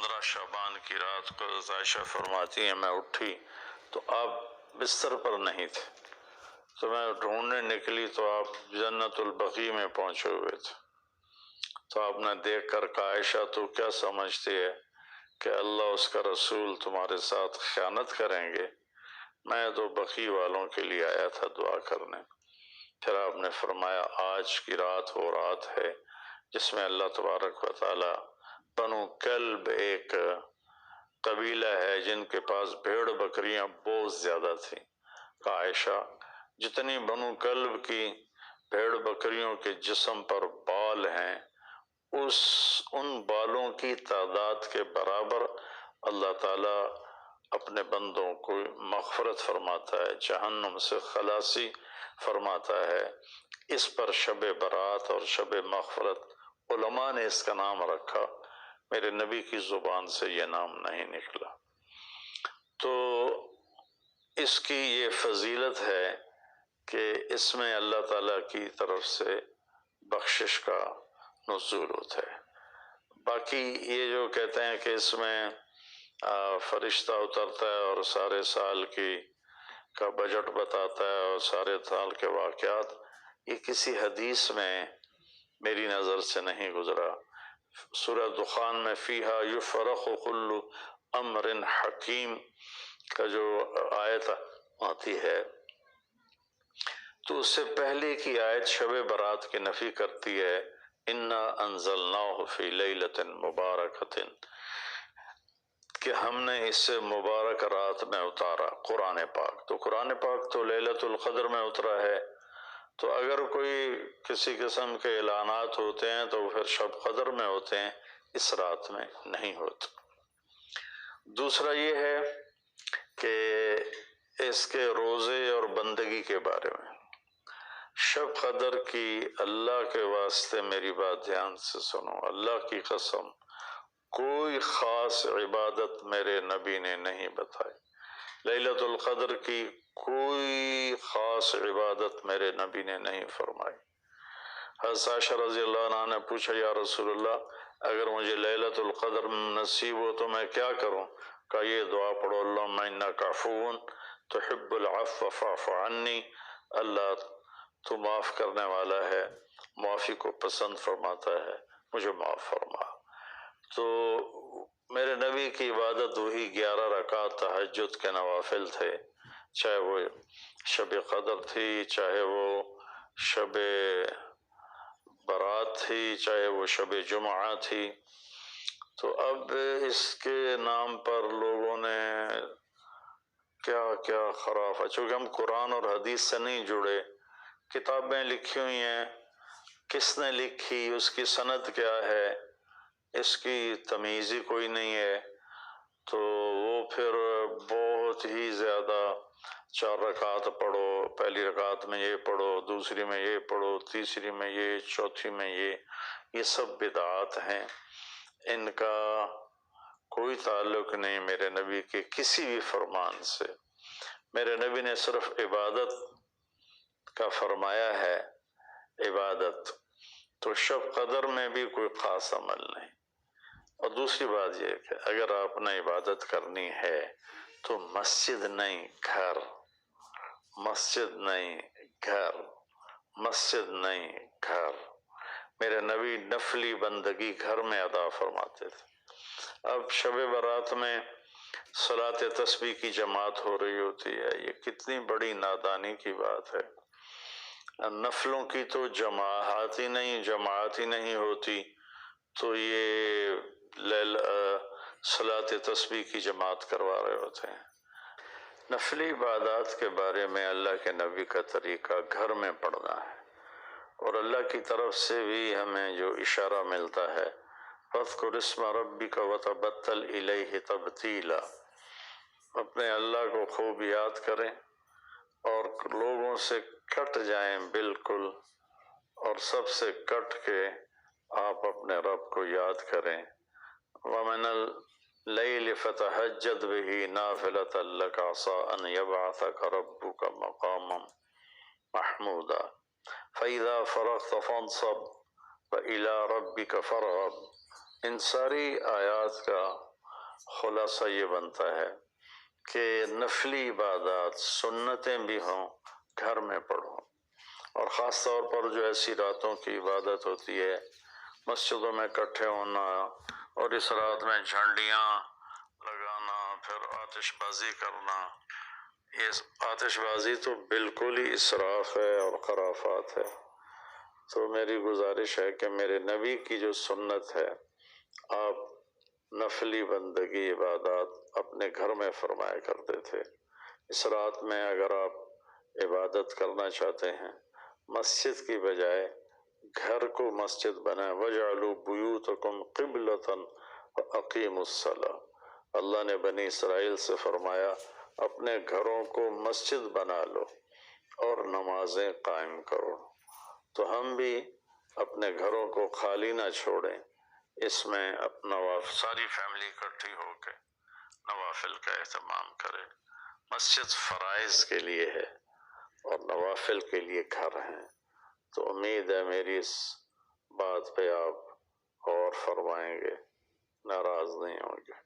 15 شعبان کی رات کو عائشہ فرماتی ہیں میں اٹھی تو آپ بستر پر نہیں تھے، تو میں ڈھونڈنے نکلی تو آپ جنت البقیع میں پہنچے ہوئے تھے۔ تو آپ نے دیکھ کر کہا عائشہ تو کیا سمجھتی ہے کہ اللہ اس کا رسول تمہارے ساتھ خیانت کریں گے؟ میں تو بقیع والوں کے لیے آیا تھا دعا کرنے۔ پھر آپ نے فرمایا آج کی رات وہ رات ہے جس میں اللہ تبارک و تعالی بنو کلب ایک قبیلہ ہے جن کے پاس بھیڑ بکریاں بہت زیادہ تھیں، کہا عائشہ جتنی بنو کلب کی بھیڑ بکریوں کے جسم پر بال ہیں ان بالوں کی تعداد کے برابر اللہ تعالیٰ اپنے بندوں کو مغفرت فرماتا ہے، جہنم سے خلاصی فرماتا ہے۔ اس پر شب برات اور شب مغفرت علماء نے اس کا نام رکھا، میرے نبی کی زبان سے یہ نام نہیں نکلا۔ تو اس کی یہ فضیلت ہے کہ اس میں اللہ تعالیٰ کی طرف سے بخشش کا نزول ہوتا ہے۔ باقی یہ جو کہتے ہیں کہ اس میں فرشتہ اترتا ہے اور سارے سال کا بجٹ بتاتا ہے اور سارے سال کے واقعات، یہ کسی حدیث میں میری نظر سے نہیں گزرا۔ سورہ دخان میں فیہا یفرق کل امر حکیم کا جو آیت آتی ہے تو اس سے پہلے کی آیت شب برات کی نفی کرتی ہے، انا انزلناہ فی لیلۃ مبارکۃ، کہ ہم نے اس سے مبارک رات میں اتارا قرآن پاک۔ تو قرآن پاک تو لیلۃ القدر میں اترا ہے، تو اگر کوئی کسی قسم کے اعلانات ہوتے ہیں تو پھر شب قدر میں ہوتے ہیں، اس رات میں نہیں ہوتے۔ دوسرا یہ ہے کہ اس کے روزے اور بندگی کے بارے میں، شب قدر کی اللہ کے واسطے میری بات دھیان سے سنو، اللہ کی قسم کوئی خاص عبادت میرے نبی نے نہیں بتائی، لیلۃ القدر کی کوئی خاص عبادت میرے نبی نے نہیں فرمائی۔ حضرت عائشہ رضی اللہ عنہ نے پوچھا یا رسول اللہ اگر مجھے لیلۃ القدر نصیب ہو تو میں کیا کروں؟ کہ یہ دعا پڑھو اللہم انک عفو تحب العفو فاعف عنی، اللہ تو معاف کرنے والا ہے، معافی کو پسند فرماتا ہے، مجھے معاف فرما۔ تو میرے نبی کی عبادت وہی 11 رکعت تہجد کے نوافل تھے، چاہے وہ شب قدر تھی، چاہے وہ شب برات تھی، چاہے وہ شب جمعہ تھی۔ تو اب اس کے نام پر لوگوں نے کیا کیا خرافہ، چونکہ ہم قرآن اور حدیث سے نہیں جڑے، کتابیں لکھی ہوئی ہیں، کس نے لکھی، اس کی سند کیا ہے، اس کی تمیز ہی کوئی نہیں ہے، تو وہ پھر بہت ہی زیادہ 4 رکعت پڑھو، پہلی رکعت میں یہ پڑھو، دوسری میں یہ پڑھو، تیسری میں یہ، چوتھی میں یہ سب بدعات ہیں، ان کا کوئی تعلق نہیں میرے نبی کے کسی بھی فرمان سے۔ میرے نبی نے صرف عبادت کا فرمایا ہے، عبادت تو شب قدر میں بھی کوئی خاص عمل نہیں۔ اور دوسری بات یہ کہ اگر آپ نے عبادت کرنی ہے تو مسجد نہیں گھر، مسجد نہیں گھر، مسجد نہیں گھر۔ میرے نبی نفلی بندگی گھر میں ادا فرماتے تھے۔ اب شب برات میں صلاۃ تسبیح کی جماعت ہو رہی ہوتی ہے، یہ کتنی بڑی نادانی کی بات ہے۔ نفلوں کی تو جماعت ہی نہیں ہوتی، تو یہ صلاۃ تسبیح کی جماعت کروا رہے ہوتے ہیں۔ نفلی عبادات کے بارے میں اللہ کے نبی کا طریقہ گھر میں پڑھنا ہے، اور اللہ کی طرف سے بھی ہمیں جو اشارہ ملتا ہے وَاذْكُرِ اسْمَ رَبِّكَ وَتَبَتَّلْ إِلَيْهِ تَبْتِيلًا، اپنے اللہ کو خوب یاد کریں اور لوگوں سے کٹ جائیں بالکل، اور سب سے کٹ کے آپ اپنے رب کو یاد کریں۔ وَمِنَ اللَّيْلِ فَتَهَجَّدْ بِهِ نَافِلَةً لَكَ عَسَىٰ أَن يَبْعَثَكَ رَبُّكَ مَقَامًا مَحْمُودًا فَإِذَا فَرَغْتَ فَانصَبْ وَإِلَىٰ رَبِّكَ فَارْغَب۔ ان ساری آیات کا خلاصہ یہ بنتا ہے کہ نفلی عبادات سنتیں بھی ہوں گھر میں پڑھو، اور خاص طور پر جو ایسی راتوں کی عبادت ہوتی ہے مسجدوں میں اکٹھے ہونا اور اس رات میں جھنڈیاں لگانا پھر آتش بازی کرنا، یہ آتش بازی تو بالکل ہی اسراف ہے اور خرافات ہے۔ تو میری گزارش ہے کہ میرے نبی کی جو سنت ہے آپ نفلی بندگی عبادات اپنے گھر میں فرمایا کرتے تھے۔ اس رات میں اگر آپ عبادت کرنا چاہتے ہیں مسجد کی بجائے گھر کو مسجد بنائیں، وَجْعَلُوا بُيُوتَكُمْ قِبْلَةً وَأَقِيمُوا الصَّلَاةَ۔ اللہ نے بنی اسرائیل سے فرمایا اپنے گھروں کو مسجد بنا لو اور نمازیں قائم کرو، تو ہم بھی اپنے گھروں کو خالی نہ چھوڑیں، اس میں اپنا ساری فیملی اکٹھی ہو کے نوافل کا اہتمام کرے۔ مسجد فرائض کے لیے ہے اور نوافل کے لیے گھر ہیں، تو امید ہے میری اس بات پہ آپ غور فرمائیں گے، ناراض نہیں ہوں گے۔